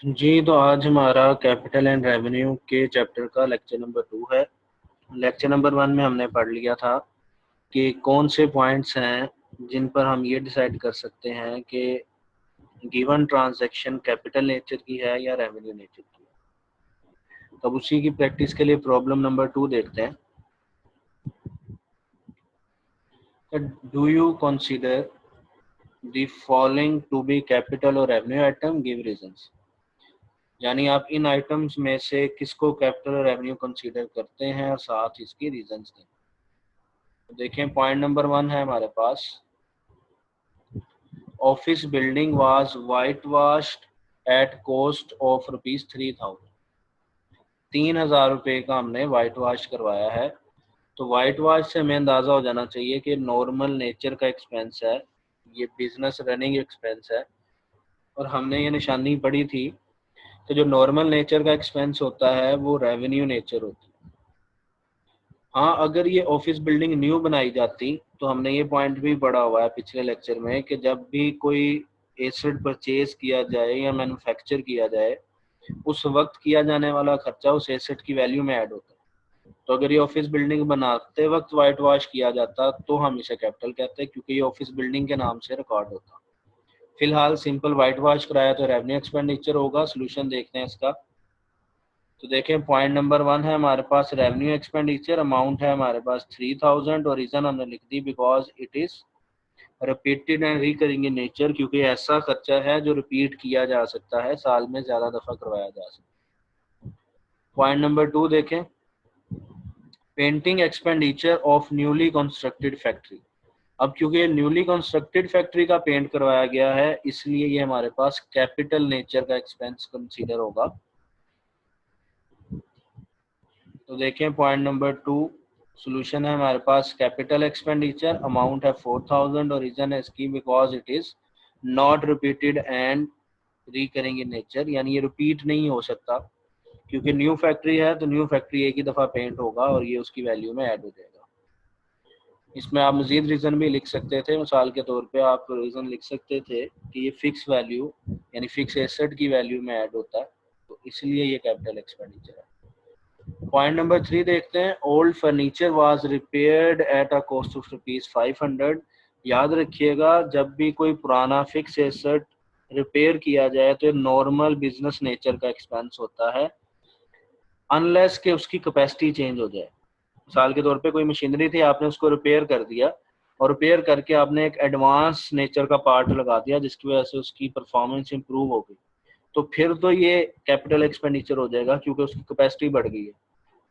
जी, तो आज हमारा कैपिटल एंड रेवेन्यू के चैप्टर का लेक्चर नंबर 2 है। लेक्चर नंबर 1 में हमने पढ़ लिया था कि कौन से पॉइंट्स हैं जिन पर हम ये डिसाइड कर सकते हैं कि गिवन ट्रांजैक्शन कैपिटल नेचर की है या रेवेन्यू नेचर की है। तब उसी की प्रैक्टिस के लिए प्रॉब्लम नंबर 2 देखते हैं। Do you consider the following to be capital और रेवेन्यू आइटम, गिव रीजंस। यानी आप इन आइटम्स में से किसको कैपिटल और रेवेन्यू कंसीडर करते हैं और साथ इसकी रीजंस दें। तो देखें, पॉइंट नंबर 1 है हमारे पास, office building was whitewashed at cost of ₹3000। 3000 रुपये का हमने वाइट वाश करवाया है। तो वाइट वाश से हमें अंदाज़ा हो जाना चाहिए कि नॉर्मल नेचर का एक्सपेंस है, ये बिजनेस रनिंग एक्सपेंस है। और हमने ये निशानी पढ़ी थी कि जो नॉर्मल नेचर का एक्सपेंस होता है वो रेवेन्यू नेचर होती है। हाँ, अगर ये ऑफिस बिल्डिंग न्यू बनाई जाती तो हमने ये पॉइंट भी पढ़ा हुआ है पिछले लेक्चर में कि जब भी कोई एसेट परचेज किया जाए या मैन्युफैक्चर किया जाए, उस वक्त किया जाने वाला खर्चा उस एसेट की वैल्यू में ऐड होता है। तो अगर ये ऑफिस बिल्डिंग बनाते वक्त वाइट वॉश किया जाता तो हम इसे कैपिटल कहते हैं, क्योंकि ये ऑफिस बिल्डिंग के नाम से रिकॉर्ड होता। फिलहाल सिंपल वाइट वॉश कराया तो रेवेन्यू एक्सपेंडिचर होगा। सोल्यूशन देखते हैं इसका। तो देखें, पॉइंट नंबर 1 है हमारे पास रेवेन्यू एक्सपेंडिचर, अमाउंट है हमारे पास 3000 और रीजन हमने लिख दी because it is repeated and recurring in nature, क्योंकि ऐसा खर्चा है जो रिपीट किया जा सकता है, साल में ज्यादा दफा करवाया जा सकता है। पॉइंट नंबर 2 देखें, painting expenditure of newly constructed factory. अब क्योंकि ये न्यूली कंस्ट्रक्टेड फैक्ट्री का पेंट करवाया गया है, इसलिए ये हमारे पास कैपिटल नेचर का एक्सपेंस कंसीडर होगा। तो देखें, पॉइंट नंबर 2 सोल्यूशन है हमारे पास कैपिटल एक्सपेंडिचर, अमाउंट है 4000 और रीजन है इसकी because it is not repeated and recurring in nature, यानी ये रिपीट नहीं हो सकता, क्योंकि न्यू फैक्ट्री है तो न्यू फैक्ट्री एक ही दफ़ा पेंट होगा और ये उसकी वैल्यू में ऐड हो जाएगा। इसमें आप मजीद रीज़न भी लिख सकते थे, मिसाल के तौर पे आप रीज़न लिख सकते थे कि ये फिक्स वैल्यू यानी फिक्स एसेट की वैल्यू में ऐड होता है, तो इसलिए ये कैपिटल एक्सपेंडिचर है। पॉइंट नंबर 3 देखते हैं, old furniture was repaired eight a cost of ₹500। याद रखिएगा, जब भी कोई पुराना फिक्स एसेट रिपेयर किया जाए तो नॉर्मल बिजनेस नेचर का एक्सपेंस होता है, अनलेस के उसकी कैपेसिटी चेंज हो जाए। मिसाल के तौर पे कोई मशीनरी थी, आपने उसको रिपेयर कर दिया और रिपेयर करके आपने एक एडवांस नेचर का पार्ट लगा दिया जिसकी वजह से उसकी परफॉर्मेंस इंप्रूव हो गई, तो फिर तो ये कैपिटल एक्सपेंडिचर हो जाएगा क्योंकि उसकी कैपेसिटी बढ़ गई है।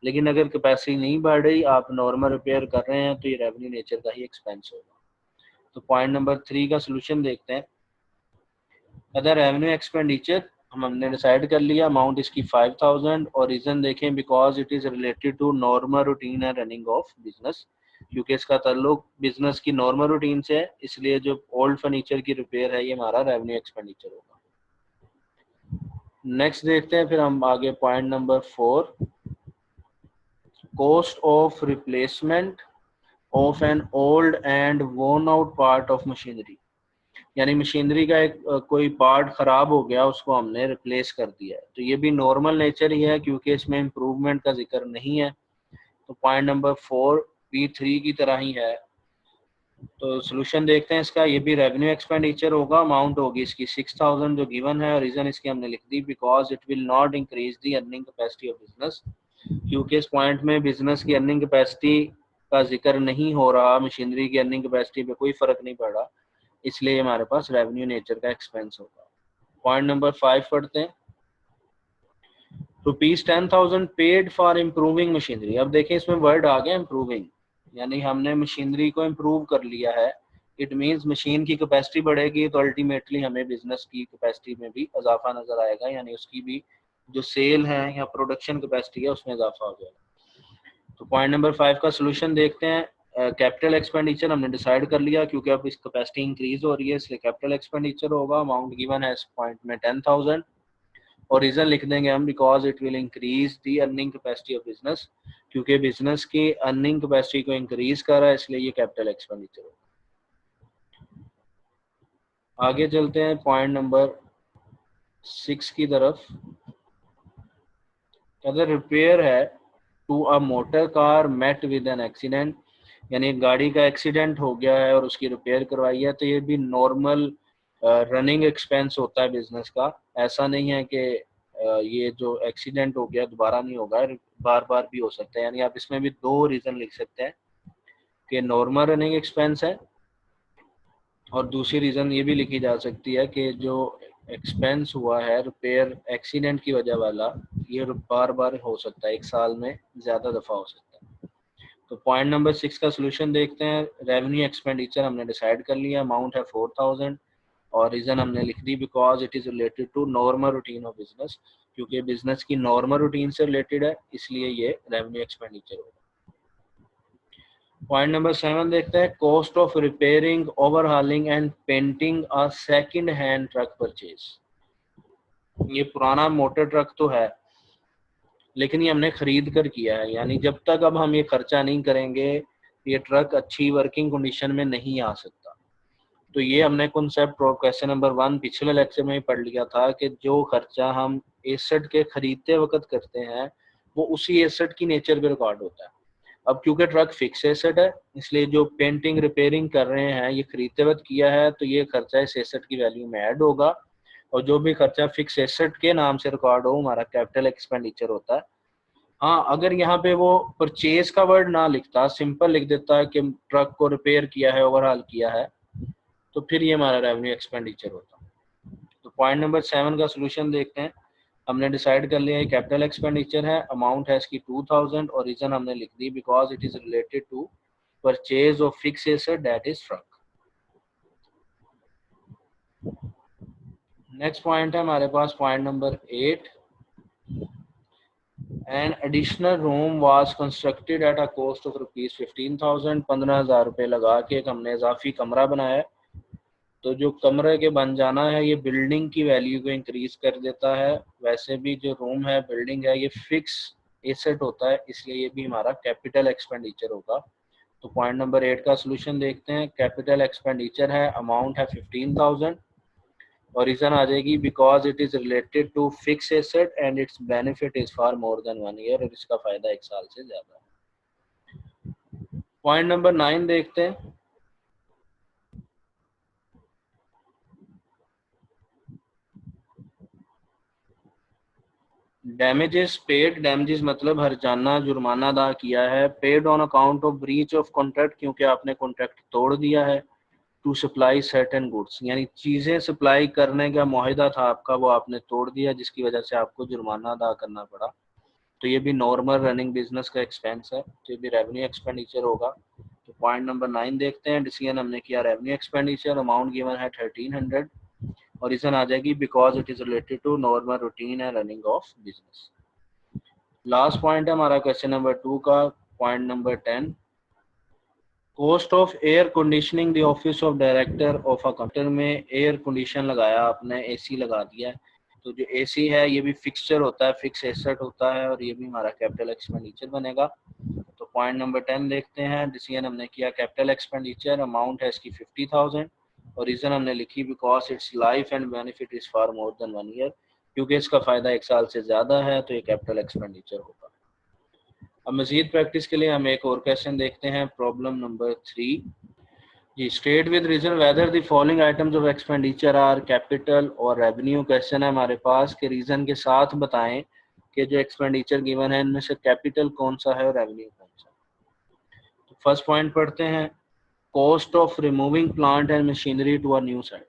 लेकिन अगर कैपेसिटी नहीं बढ़ रही, आप नॉर्मल रिपेयर कर रहे हैं, तो ये रेवेन्यू नेचर का ही एक्सपेंस होगा। तो पॉइंट नंबर 3 का सोल्यूशन देखते हैं। अदर रेवेन्यू एक्सपेंडिचर हमने डिसाइड कर लिया, अमाउंट इसकी 5000 और रीजन देखें because it is related to normal routine and running of business, क्योंकि इसका ताल्लुक बिजनेस की नॉर्मल रूटीन से है, इसलिए जो ओल्ड फर्नीचर की रिपेयर है ये हमारा रेवेन्यू एक्सपेंडिचर होगा। नेक्स्ट देखते हैं फिर हम आगे, point number 4, cost of replacement of an old and worn out part of machinery. यानी मशीनरी का एक कोई पार्ट खराब हो गया, उसको हमने रिप्लेस कर दिया है, तो ये भी नॉर्मल नेचर ही है क्योंकि इसमें इम्प्रूवमेंट का जिक्र नहीं है। तो पॉइंट नंबर 4 B3 की तरह ही है। तो सोल्यूशन देखते हैं इसका, ये भी रेवेन्यू एक्सपेंडिचर होगा, अमाउंट होगी इसकी 6000 जो गिवन है और रीजन इसकी हमने लिख दी because it will not increase the earning capacity of business, क्योंकि इस पॉइंट में बिजनेस की अर्निंग कैपेसिटी का जिक्र नहीं हो रहा, मशीनरी की अर्निंग कैपेसिटी पे कोई फर्क नहीं पड़ रहा, इसलिए हमारे पास रेवेन्यू नेचर का एक्सपेंस होगा। पॉइंट नंबर 5 पढ़ते हैं, ₹10,000 पेड फॉर इम्प्रूविंग मशीनरी। अब देखें, इसमें वर्ड आ गया इम्प्रूविंग, यानी हमने मशीनरी को इम्प्रूव कर लिया है। इट मीन्स मशीन की कैपेसिटी बढ़ेगी तो अल्टीमेटली हमें बिजनेस की कैपेसिटी में भी इजाफा नजर आएगा, यानी उसकी भी जो सेल है या प्रोडक्शन कैपेसिटी है उसमें इजाफा हो जाएगा। तो पॉइंट नंबर 5 का सोल्यूशन देखते हैं। कैपिटल एक्सपेंडिचर हमने डिसाइड कर लिया क्योंकि अब इस कैपेसिटी इंक्रीज हो रही है, इसलिए कैपिटल एक्सपेंडिचर होगा, अमाउंट गिवन है इस पॉइंट में 10,000 और रीजन लिख देंगे हम because it will increase the earning capacity of business, क्योंकि बिजनेस की अर्निंग कैपेसिटी को इंक्रीज कर रहा है, इसलिए ये कैपिटल एक्सपेंडिचर होगा। आगे चलते हैं, पॉइंट नंबर 6 की तरफ, कहते रिपेयर है to a motor car met with an accident, यानी गाड़ी का एक्सीडेंट हो गया है और उसकी रिपेयर करवाई है, तो ये भी नॉर्मल रनिंग एक्सपेंस होता है बिजनेस का। ऐसा नहीं है कि ये जो एक्सीडेंट हो गया दोबारा नहीं होगा, बार बार भी हो सकता है। यानी आप इसमें भी दो रीज़न लिख सकते हैं कि नॉर्मल रनिंग एक्सपेंस है, और दूसरी रीज़न ये भी लिखी जा सकती है कि जो एक्सपेंस हुआ है रिपेयर एक्सीडेंट की वजह वाला, ये बार बार हो सकता है, एक साल में ज़्यादा दफ़ा हो सकता है। तो पॉइंट नंबर 6 का सोल्यूशन देखते हैं। रेवेन्यू एक्सपेंडिचर हमने डिसाइड कर लिया, अमाउंट है 4000, और रीज़न हमने लिख दी because it is related to normal routine of business, क्योंकि बिजनेस की नॉर्मल रूटीन से रिलेटेड है, इसलिए ये रेवेन्यू एक्सपेंडिचर होगा। पॉइंट नंबर 7 देखते हैं, cost of repairing, overhauling and painting a second hand truck purchase. ये पुराना मोटर ट्रक तो है, लेकिन ये हमने खरीद कर किया है, यानी जब तक अब हम ये खर्चा नहीं करेंगे ये ट्रक अच्छी वर्किंग कंडीशन में नहीं आ सकता। तो ये हमने कॉन्सेप्ट क्वेश्चन नंबर 1 पिछले लेक्चर में ही पढ़ लिया था कि जो खर्चा हम एसेट के खरीदते वक्त करते हैं वो उसी एसेट की नेचर पे रिकॉर्ड होता है। अब क्योंकि ट्रक फिक्स एसेट है, इसलिए जो पेंटिंग रिपेयरिंग कर रहे हैं ये खरीदते वक्त किया है, तो ये खर्चा इस एसेट की वैल्यू में ऐड होगा, और जो भी खर्चा फिक्स एसेट के नाम से रिकॉर्ड हो हमारा कैपिटल एक्सपेंडिचर होता है। हाँ, अगर यहाँ पे वो परचेज का वर्ड ना लिखता, सिंपल लिख देता है कि ट्रक को रिपेयर किया है, ओवरहाल किया है, तो फिर ये हमारा रेवेन्यू एक्सपेंडिचर होता। तो पॉइंट नंबर 7 का सोल्यूशन देखते हैं। हमने डिसाइड कर लिया है कैपिटल एक्सपेंडिचर है, अमाउंट है इसकी 2000, और रीजन हमने लिख दी because it is related to purchase of fix asset that is truck. Next point है हमारे पास point number 8, an additional room was constructed at a cost of rupees 15,000, 15,000 रुपये लगा के एक हमने इजाफी कमरा बनाया। तो जो कमरे के बन जाना है ये बिल्डिंग की वैल्यू को इंक्रीज कर देता है। वैसे भी जो रूम है, बिल्डिंग है, ये फिक्स एसेट होता है, इसलिए ये भी हमारा कैपिटल एक्सपेंडिचर होगा। तो पॉइंट नंबर 8 का सोल्यूशन देखते हैं। कैपिटल एक्सपेंडिचर है, अमाउंट है 15,000, और रीजन आ जाएगी because it is related to fix asset and its benefit is for more than 1 year, और इसका फायदा 1 साल से ज्यादा है। पॉइंट नंबर 9 देखते हैं। डैमेजेस पेड, डैमेजेस मतलब हर्जाना, जुर्माना अदा किया है। Paid on account of breach of contract, क्योंकि आपने कॉन्ट्रैक्ट तोड़ दिया है। टू सप्लाई सर्टेन गुड्स, यानी चीज़ें सप्लाई करने का मुआहिदा था आपका, वो आपने तोड़ दिया, जिसकी वजह से आपको जुर्माना अदा करना पड़ा। तो ये भी नॉर्मल रनिंग बिजनेस का एक्सपेंस है, तो ये भी रेवेन्यू एक्सपेंडिचर होगा। तो पॉइंट नंबर 9 देखते हैं। डिसीजन हमने किया रेवेन्यू एक्सपेंडिचर, अमाउंट गिवन है 1300, और रीजन आ जाएगी because it is related to normal routine and running of business. Last point है हमारा क्वेश्चन नंबर 2 का, point number 10, cost of air conditioning the office of director of a company. में air condition लगाया आपने, AC लगा दिया है, तो जो एसी है ये भी फिक्सचर होता है, फिक्स एसेट होता है, और ये भी हमारा कैपिटल एक्सपेंडिचर बनेगा। तो पॉइंट नंबर 10 देखते हैं। डिसीजन हमने किया कैपिटल एक्सपेंडिचर, अमाउंट है इसकी 50,000, और रीजन हमने लिखी because its life and benefit is for more than 1 year, क्योंकि इसका फायदा 1 साल से ज्यादा है, तो ये कैपिटल एक्सपेंडिचर होगा। अब मजीद प्रैक्टिस के लिए हम एक और क्वेश्चन देखते हैं, प्रॉब्लम नंबर 3 जी। State with reason whether the following items of expenditure are capital और रेवेन्यू। क्वेश्चन है हमारे पास कि रीजन के साथ बताएं कि जो एक्सपेंडिचर गिवन है इनमें से कैपिटल कौन सा है और रेवेन्यू कौन सा। तो फर्स्ट पॉइंट पढ़ते हैं, cost of removing plant and machinery to a new site.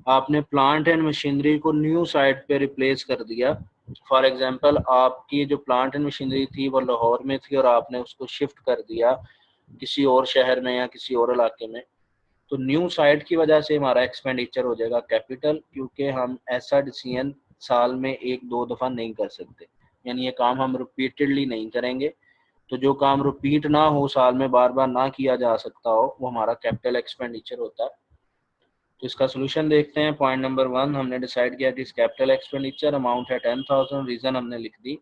आपने प्लांट एंड मशीनरी को न्यू साइट पे रिप्लेस कर दिया। फॉर एग्जांपल आपकी जो प्लांट एंड मशीनरी थी वो लाहौर में थी और आपने उसको शिफ्ट कर दिया किसी और शहर में या किसी और इलाके में, तो न्यू साइट की वजह से हमारा एक्सपेंडिचर हो जाएगा कैपिटल, क्योंकि हम ऐसा डिसीजन साल में 1-2 दफ़ा नहीं कर सकते, यानी ये काम हम रिपीटेडली नहीं करेंगे। तो जो काम रिपीट ना हो, साल में बार बार ना किया जा सकता हो, वो हमारा कैपिटल एक्सपेंडिचर होता है। तो इसका सोल्यूशन देखते हैं। पॉइंट नंबर 1 हमने डिसाइड किया it is capital expenditure, amount है 10,000, रीजन हमने लिख दी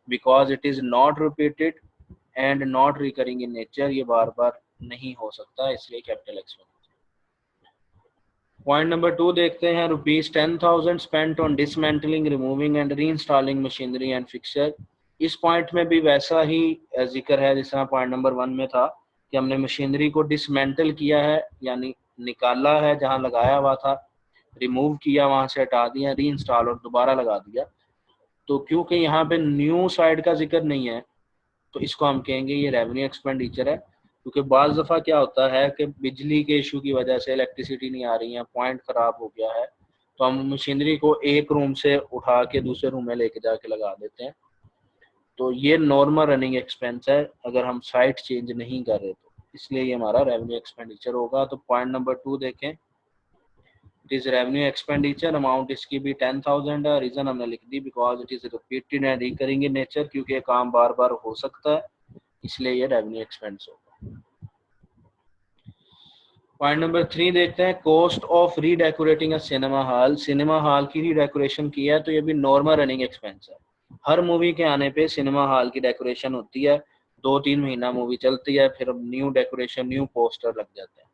because it is not repeated and not recurring in nature, ये बार बार नहीं हो सकता, इसलिए कैपिटल एक्सपेंडिचर। पॉइंट नंबर 2 देखते हैं, ₹10,000 spent on dismantling, removing and re installing machinery and fixture. इस पॉइंट में भी वैसा ही जिक्र है जिस तरह पॉइंट नंबर 1 में था कि हमने मशीनरी को डिसमेंटल किया है, यानी निकाला है जहां लगाया हुआ था, रिमूव किया, वहां से हटा दिया, री इंस्टॉल और दोबारा लगा दिया। तो क्योंकि यहाँ पे न्यू साइड का जिक्र नहीं है तो इसको हम कहेंगे ये रेवेन्यू एक्सपेंडिचर है। क्योंकि बाज़ दफ़ा क्या होता है कि बिजली के इशू की वजह से इलेक्ट्रिसिटी नहीं आ रही है, पॉइंट ख़राब हो गया है, तो हम मशीनरी को एक रूम से उठा के दूसरे रूम में लेके जाके लगा देते हैं। तो ये नॉर्मल रनिंग एक्सपेंस है अगर हम साइट चेंज नहीं कर रहे तो, इसलिए ये हमारा रेवेन्यू एक्सपेंडिचर होगा। तो पॉइंट नंबर 2 देखें, it is revenue expenditure, amount इसकी भी 10,000 है, रीजन हमने लिख दी because it is repeated and recurring in nature, क्योंकि ये काम बार बार हो सकता है, इसलिए ये रेवेन्यू एक्सपेंस होगा। पॉइंट नंबर 3 देखते हैं, cost of redecorating a cinema hall. Cinema hall की रीडेकोरेशन की है तो ये भी नॉर्मल रनिंग एक्सपेंस है। हर मूवी के आने पे सिनेमा हॉल की डेकोरेशन होती है, 2-3 महीना मूवी चलती है, फिर न्यू डेकोरेशन, न्यू पोस्टर लग जाते हैं,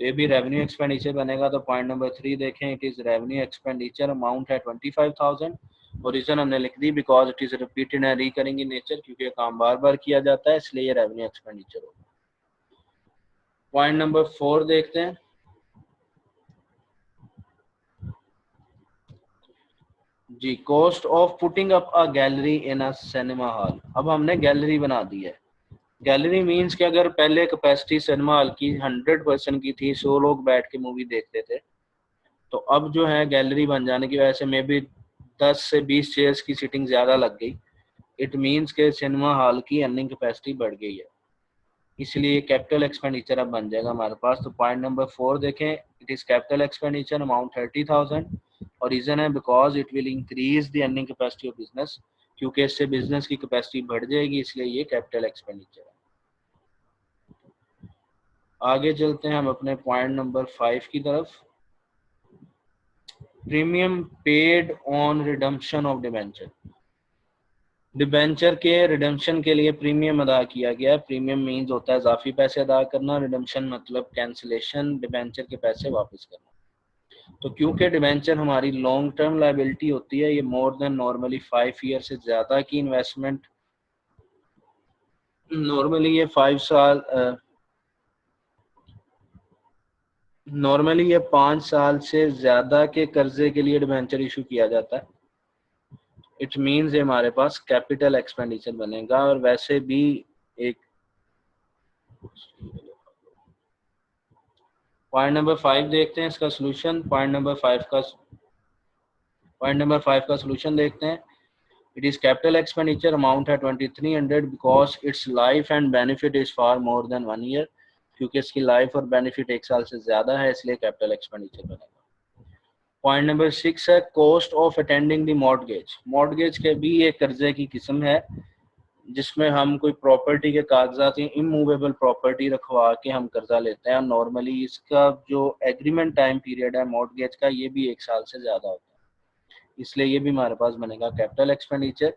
तो ये भी रेवेन्यू एक्सपेंडिचर बनेगा। तो पॉइंट नंबर 3 देखें, it is revenue expenditure, amount है 25,000 और रीजन हमने लिख दी because it is repeated and recurring in nature, क्योंकि काम बार बार किया जाता है, इसलिए ये रेवेन्यू एक्सपेंडिचर होगा। पॉइंट नंबर 4 देखते हैं, जी, cost of putting up a gallery in a cinema hall. अब हमने गैलरी बना दी है। गैलरी मीन्स कि अगर पहले कैपेसिटी सिनेमा हॉल की 100% की थी, 100 लोग बैठ के मूवी देखते थे, तो अब जो है गैलरी बन जाने की वजह से मे बी 10 से 20 चेयर्स की सीटिंग ज़्यादा लग गई। इट मीन्स के सिनेमा हॉल की अर्निंग कैपेसिटी बढ़ गई है, इसलिए कैपिटल एक्सपेंडिचर अब बन जाएगा हमारे पास। तो पॉइंट नंबर 4 देखें, it is capital expenditure, amount 30,000 और रीज़न है because it will increase the earning capacity of business, क्योंकि इससे बिजनेस की कैपेसिटी बढ़ जाएगी, इसलिए ये कैपिटल एक्सपेंडिचर है। आगे चलते हैं हम अपने पॉइंट नंबर 5 की तरफ, premium paid on redemption of debenture. Debenture के रिडम्पशन के लिए प्रीमियम अदा किया गया। प्रीमियम मीन्स होता है इजाफी पैसे अदा करना, रिडम्पशन मतलब कैंसिलेशन, डिबेंचर के पैसे वापस करना। तो क्योंकि डिबेंचर हमारी लॉन्ग टर्म लायबिलिटी होती है, ये मोर देन नॉर्मली 5 ईयर से ज़्यादा की इन्वेस्टमेंट, नॉर्मली ये 5 साल, नॉर्मली ये 5 साल से ज़्यादा के कर्जे के लिए डिबेंचर इशू किया जाता है। इट मीन्स हमारे पास कैपिटल एक्सपेंडिचर बनेगा। और वैसे भी एक पॉइंट नंबर 5 देखते हैं इसका सोल्यूशन। पॉइंट नंबर 5 का सोल्यूशन देखते हैं, it is capital expenditure, amount है 2300 because its life and benefit is far more than 1 year, क्योंकि इसकी लाइफ और बेनिफिट 1 साल से ज्यादा है, इसलिए कैपिटल एक्सपेंडिचर बनेगा। पॉइंट नंबर 6 है, cost of attending the mortgage. Mortgage के भी एक कर्जे की किस्म है जिसमें हम कोई प्रॉपर्टी के कागजात या इमूवेबल प्रॉपर्टी रखवा के हम कर्जा लेते हैं। नॉर्मली इसका जो एग्रीमेंट टाइम पीरियड है मॉर्टगेज का, ये भी 1 साल से ज्यादा होता है, इसलिए ये भी हमारे पास बनेगा कैपिटल एक्सपेंडिचर।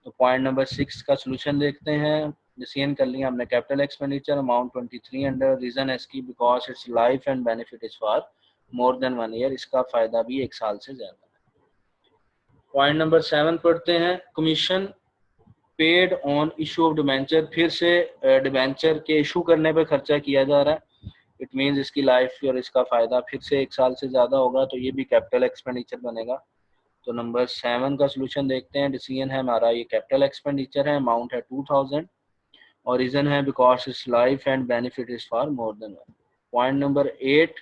तो पॉइंट नंबर 6 का सोल्यूशन देखते हैं, डिसीजन कर लिया हमने कैपिटल एक्सपेंडिचर, अमाउंट 2300, रीजन है इसकी because its life and benefit is for more than 1 year, इसका फायदा भी 1 साल से ज्यादा है। पॉइंट नंबर 7 पढ़ते हैं, commission paid on issue of debenture. फिर से डिबेंचर के इशू करने पे खर्चा किया जा रहा है, इट मीन्स इसकी लाइफ और इसका फायदा फिर से 1 साल से ज्यादा होगा, तो ये भी कैपिटल एक्सपेंडिचर बनेगा। तो नंबर 7 का सोल्यूशन देखते हैं, डिसीजन है हमारा ये कैपिटल एक्सपेंडिचर है, अमाउंट है 2000 और रीजन है because its life and benefit is for more than 1। Point number 8,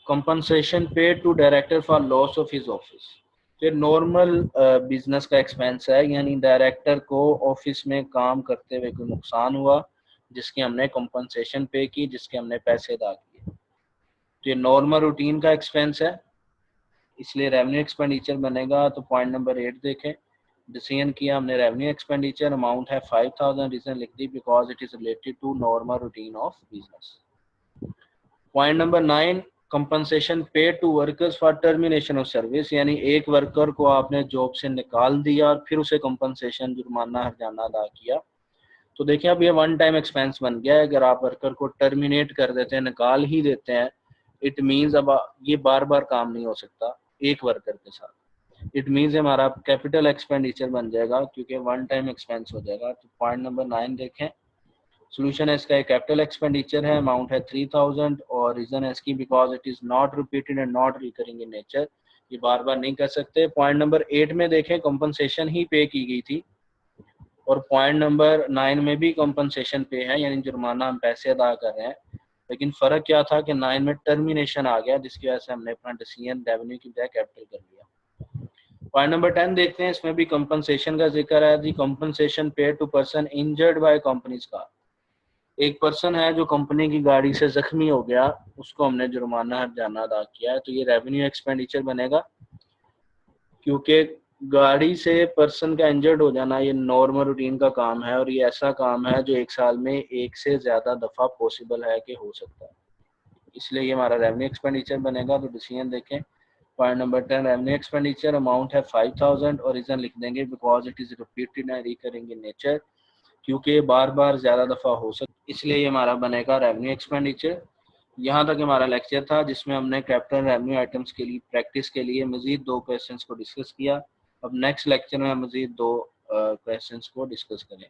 compensation paid to director for loss of his office. फिर नॉर्मल बिजनेस का एक्सपेंस है, यानी डायरेक्टर को ऑफिस में काम करते हुए कोई नुकसान हुआ जिसकी हमने कंपनसेशन पे की, जिसके हमने पैसे अदा किए, तो ये नॉर्मल रूटीन का एक्सपेंस है, इसलिए रेवेन्यू एक्सपेंडिचर बनेगा। तो पॉइंट नंबर 8 देखें, डिसीजन किया हमने रेवेन्यू एक्सपेंडिचर, अमाउंट है 5000, रीजन लिख दी because it is related to normal routine of business. Point number 9, compensation paid to workers for termination of service, यानी एक वर्कर को आपने जॉब से निकाल दिया और फिर उसे कंपनसेशन, जुर्माना, हर्जाना अदा किया। तो देखिए अब ये वन टाइम एक्सपेंस बन गया है। अगर आप वर्कर को टर्मिनेट कर देते हैं, निकाल ही देते हैं, इट मीन्स अब ये बार बार काम नहीं हो सकता एक वर्कर के साथ। इट मीन्स हमारा कैपिटल एक्सपेंडिचर बन जाएगा क्योंकि वन टाइम एक्सपेंस हो जाएगा। तो पॉइंट नंबर 9 देखें, सोल्यूशन है इसका, कैपिटल एक्सपेंडिचर है, अमाउंट है 3000 और रीजन है इसकी because it is not repeated and not recurring in nature, ये बार बार नहीं कर सकते। पॉइंट नंबर 8 में देखें कंपनसेशन ही पे की गई थी और पॉइंट नंबर 9 में भी कंपनसेशन पे है, यानी जुर्माना हम पैसे अदा कर रहे हैं, लेकिन फ़र्क क्या था कि 9 में टर्मिनेशन आ गया जिसकी वजह से हमने अपना डिसीजन रेवेन्यू की बजाय कैपिटल कर लिया। पॉइंट नंबर 10 देखते हैं, इसमें भी कंपनसेशन का जिक्र है। The compensation paid to person injured by company's car, एक पर्सन है जो कंपनी की गाड़ी से जख्मी हो गया, उसको हमने जुर्माना हर्जाना अदा किया है, तो ये रेवेन्यू एक्सपेंडिचर बनेगा क्योंकि गाड़ी से पर्सन का इंजर्ड हो जाना ये नॉर्मल रूटीन का काम है और ये ऐसा काम है जो एक साल में एक से ज़्यादा दफ़ा पॉसिबल है कि हो सकता है, इसलिए ये हमारा रेवेन्यू एक्सपेंडिचर बनेगा। तो डिसीजन देखें, point number 10 revenue expenditure, amount है 5000 और रीजन लिख देंगे because it is repeated and recurring in nature, क्योंकि बार बार ज़्यादा दफ़ा हो सकता, इसलिए ये हमारा बनेगा रेवेन्यू एक्सपेंडिचर। यहाँ तक हमारा लेक्चर था जिसमें हमने कैपिटल रेवेन्यू आइटम्स के लिए प्रैक्टिस के लिए मज़ीद 2 क्वेश्चंस को डिस्कस किया। अब नेक्स्ट लेक्चर में मज़ीद 2 क्वेश्चंस को डिस्कस करें।